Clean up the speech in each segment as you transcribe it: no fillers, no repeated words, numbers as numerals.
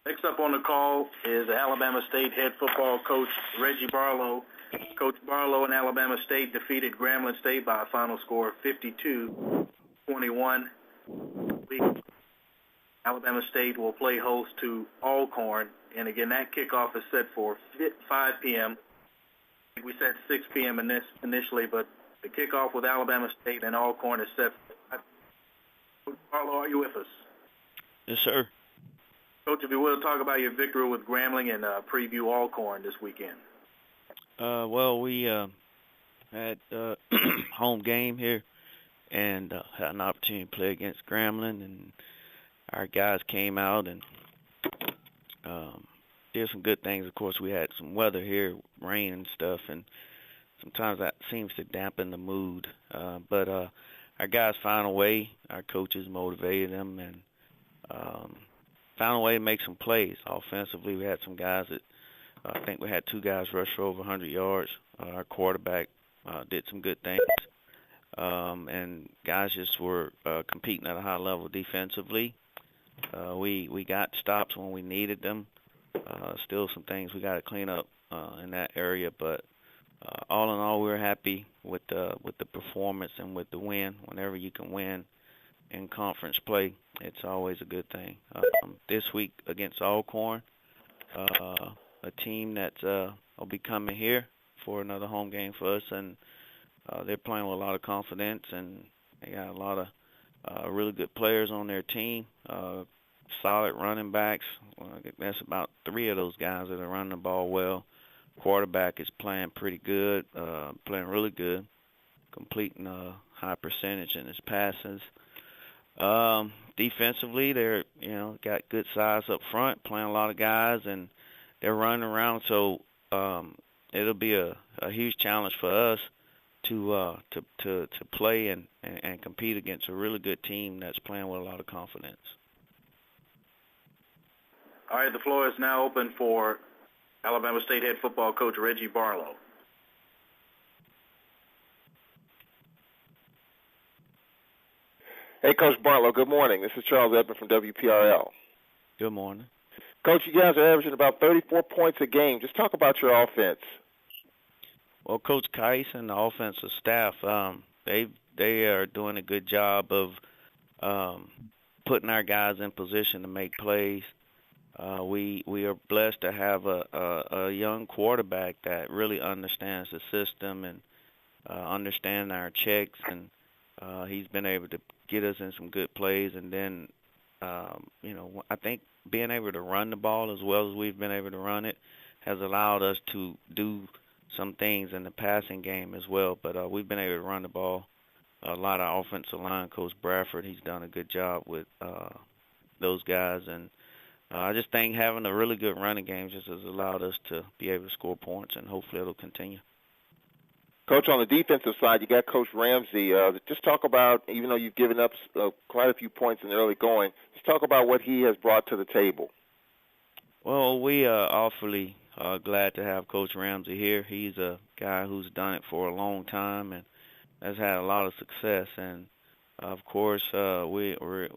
Next up on the call is Alabama State head football coach Reggie Barlow. Coach Barlow and Alabama State defeated Grambling State by a final score of 52-21. Alabama State will play host to Alcorn, and again, that kickoff is set for 5 p.m. We said 6 p.m. initially, but the kickoff with Alabama State and Alcorn is set for 5 p.m. Coach Barlow, are you with us? Yes, sir. Coach, if you will, talk about your victory with Grambling and preview Alcorn this weekend. Well, we had home game here and had an opportunity to play against Grambling, and our guys came out and did some good things. Of course, we had some weather here, rain and stuff, and sometimes that seems to dampen the mood. But our guys found a way. Our coaches motivated them and found a way to make some plays. Offensively, we had some guys that I think we had 2 guys rush for over 100 yards. Our quarterback did some good things. And guys just were competing at a high level defensively. We got stops when we needed them. Still some things we got to clean up in that area, but all in all, we're happy with the performance and with the win. Whenever you can win in conference play, it's always a good thing. This week against Alcorn, a team that will be coming here for another home game for us, and they're playing with a lot of confidence, and they got a lot of really good players on their team, solid running backs. That's about 3 of those guys that are running the ball well. Quarterback is playing pretty good, playing really good, completing a high percentage in his passes. Defensively, they're got good size up front, playing a lot of guys, and they're running around. So it'll be a huge challenge for us to play and compete against a really good team that's playing with a lot of confidence. All right, the floor is now open for Alabama State head football coach Reggie Barlow. Hey, Coach Barlow, good morning. This is Charles Edmond from WPRL. Good morning. Coach, you guys are averaging about 34 points a game. Just talk about your offense. Well, Coach Keiss and the offensive staff, they are doing a good job of putting our guys in position to make plays. We are blessed to have a young quarterback that really understands the system and understands our checks, and he's been able to get us in some good plays. And then, I think being able to run the ball as well as we've been able to run it has allowed us to do some things in the passing game as well. But we've been able to run the ball. A lot of offensive line, Coach Bradford, he's done a good job with those guys. And I just think having a really good running game just has allowed us to be able to score points, and hopefully it'll continue. Coach, on the defensive side, you got Coach Ramsey. Just talk about, even though you've given up quite a few points in the early going, just talk about what he has brought to the table. Well, we are awfully glad to have Coach Ramsey here. He's a guy who's done it for a long time and has had a lot of success. And, of course, we're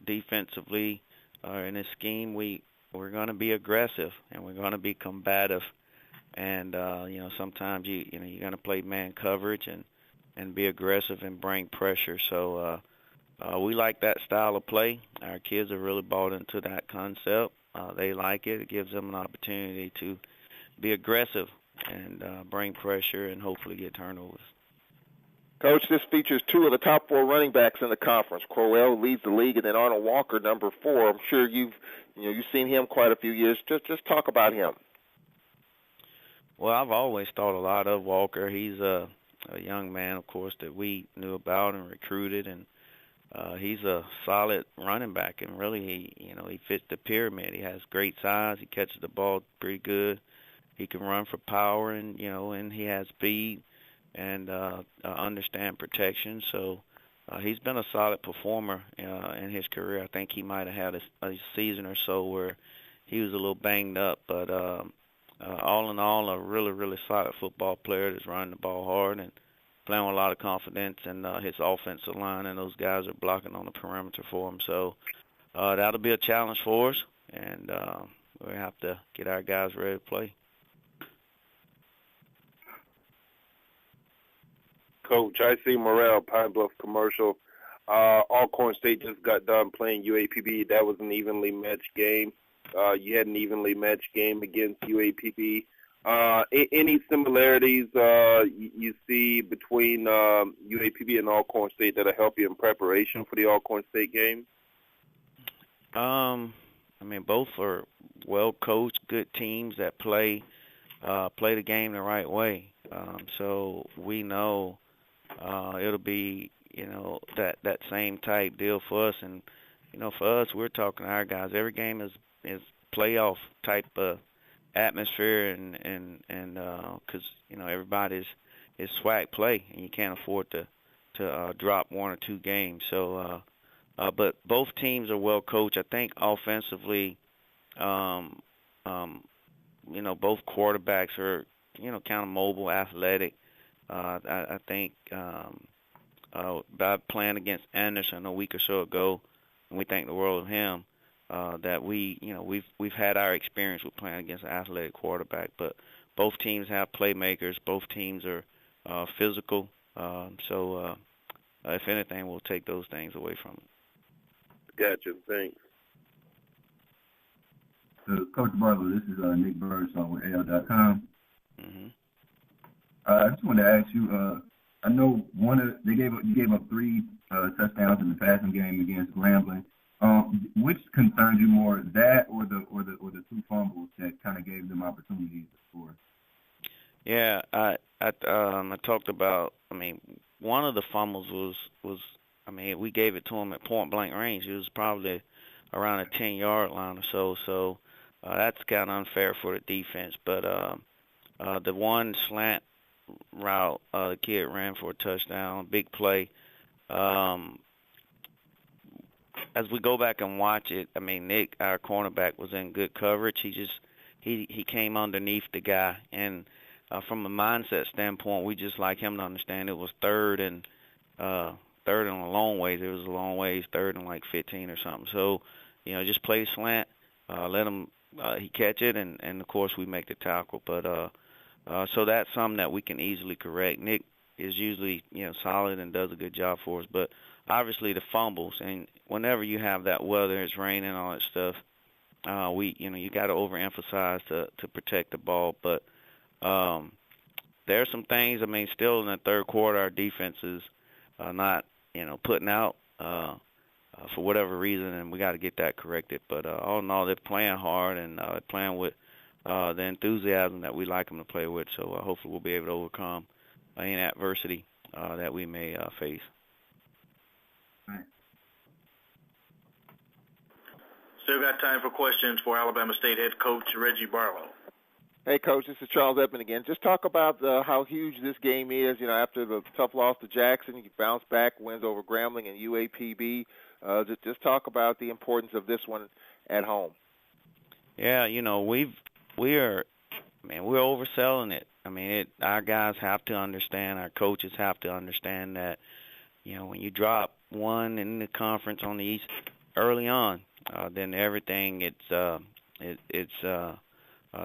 defensively in this scheme, we're going to be aggressive and we're going to be combative. And, sometimes you're going to play man coverage and be aggressive and bring pressure. So we like that style of play. Our kids have really bought into that concept. They like it. It gives them an opportunity to be aggressive and bring pressure and hopefully get turnovers. Coach, this features 2 of the top 4 running backs in the conference. Crowell leads the league, and then Arnold Walker, number 4. I'm sure you've seen him quite a few years. Just talk about him. Well, I've always thought a lot of Walker. He's a young man, of course, that we knew about and recruited, and he's a solid running back. And really, he fits the pyramid. He has great size. He catches the ball pretty good. He can run for power, and and he has speed and understand protection. So he's been a solid performer in his career. I think he might have had a season or so where he was a little banged up, but all in all, a really, really solid football player that's running the ball hard and playing with a lot of confidence, and his offensive line and those guys are blocking on the perimeter for him. So that'll be a challenge for us, and we have to get our guys ready to play. Coach, I see Morrell, Pine Bluff Commercial. Alcorn State just got done playing UAPB. That was an evenly matched game. You had an evenly matched game against UAPB. Any similarities you see between UAPB and Alcorn State that'll help you in preparation for the Alcorn State game? I mean, both are well coached, good teams that play the game the right way. So we know it'll be, that same type deal for us. And, for us, we're talking to our guys. Every game is playoff type atmosphere, and because everybody's is SWAC play, and you can't afford to drop one or two games. So, but both teams are well coached. I think offensively, both quarterbacks are kind of mobile, athletic. I think by playing against Anderson a week or so ago, and we think the world of him. That we've had our experience with playing against an athletic quarterback, but both teams have playmakers. Both teams are physical. So if anything, we'll take those things away from it. Gotcha. Thanks. So, Coach Barlow, this is Nick Birdsong with AL.com. Mm-hmm. I just wanted to ask you. I know you gave up 3 touchdowns in the passing game against Grambling. Which concerns you more, that or the 2 fumbles that kind of gave them opportunities to score? Yeah, I talked about. I mean, one of the fumbles was we gave it to him at point blank range. It was probably around a 10-yard line or so. So that's kind of unfair for the defense. But the one slant route the kid ran for a touchdown, big play. As we go back and watch it, Nick, our cornerback, was in good coverage. He came underneath the guy, and from a mindset standpoint, we just like him to understand it was third and a long ways. It was a long ways, third and like 15 or something. So, just play slant, let him he catch it, and of course we make the tackle. But so that's something that we can easily correct. Nick is usually solid and does a good job for us, but obviously the fumbles, and whenever you have that weather, it's raining, all that stuff, you got to overemphasize to protect the ball. But there are some things. Still in the third quarter, our defense is not putting out for whatever reason, and we got to get that corrected. But all in all, they're playing hard and playing with the enthusiasm that we like them to play with. So hopefully we'll be able to overcome any adversity that we may face. Still got time for questions for Alabama State head coach Reggie Barlow. Hey, Coach, this is Charles Edmond again. Just talk about how huge this game is. After the tough loss to Jackson, you bounce back, wins over Grambling and UAPB. Just talk about the importance of this one at home. Yeah, we're overselling it. Our guys have to understand, our coaches have to understand that, when you drop one in the conference on the East early on, then everything it's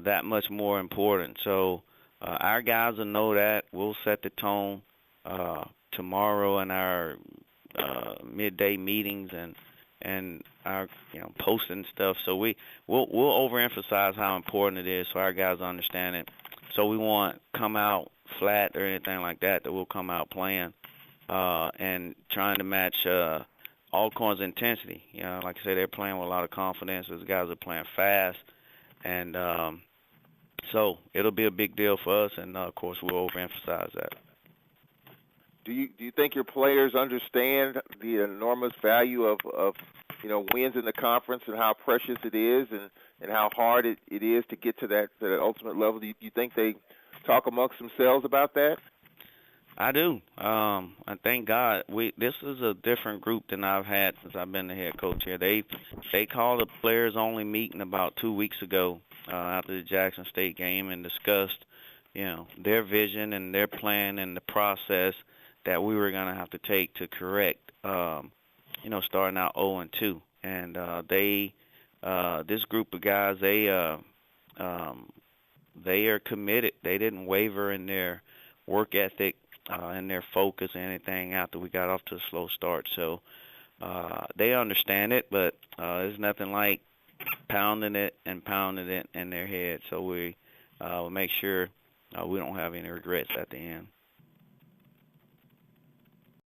that much more important. So our guys will know that. We'll set the tone tomorrow in our midday meetings and our posting stuff. So we'll overemphasize how important it is so our guys understand it. So we won't come out flat or anything like that. That we'll come out playing and trying to match Alcorn's intensity. Like I said, they're playing with a lot of confidence. Those guys are playing fast, and so it'll be a big deal for us. And of course, we'll overemphasize that. Do you think your players understand the enormous value of wins in the conference and how precious it is and how hard it is to get to that ultimate level? Do you think they talk amongst themselves about that? I do. I thank God. This is a different group than I've had since I've been the head coach here. They called a players only meeting about 2 weeks ago after the Jackson State game and discussed, their vision and their plan and the process that we were going to have to take to correct, starting out 0-2. And they this group of guys, they are committed. They didn't waver in their work ethic and their focus or anything after we got off to a slow start. So they understand it, but there's nothing like pounding it in their head. So we will make sure we don't have any regrets at the end.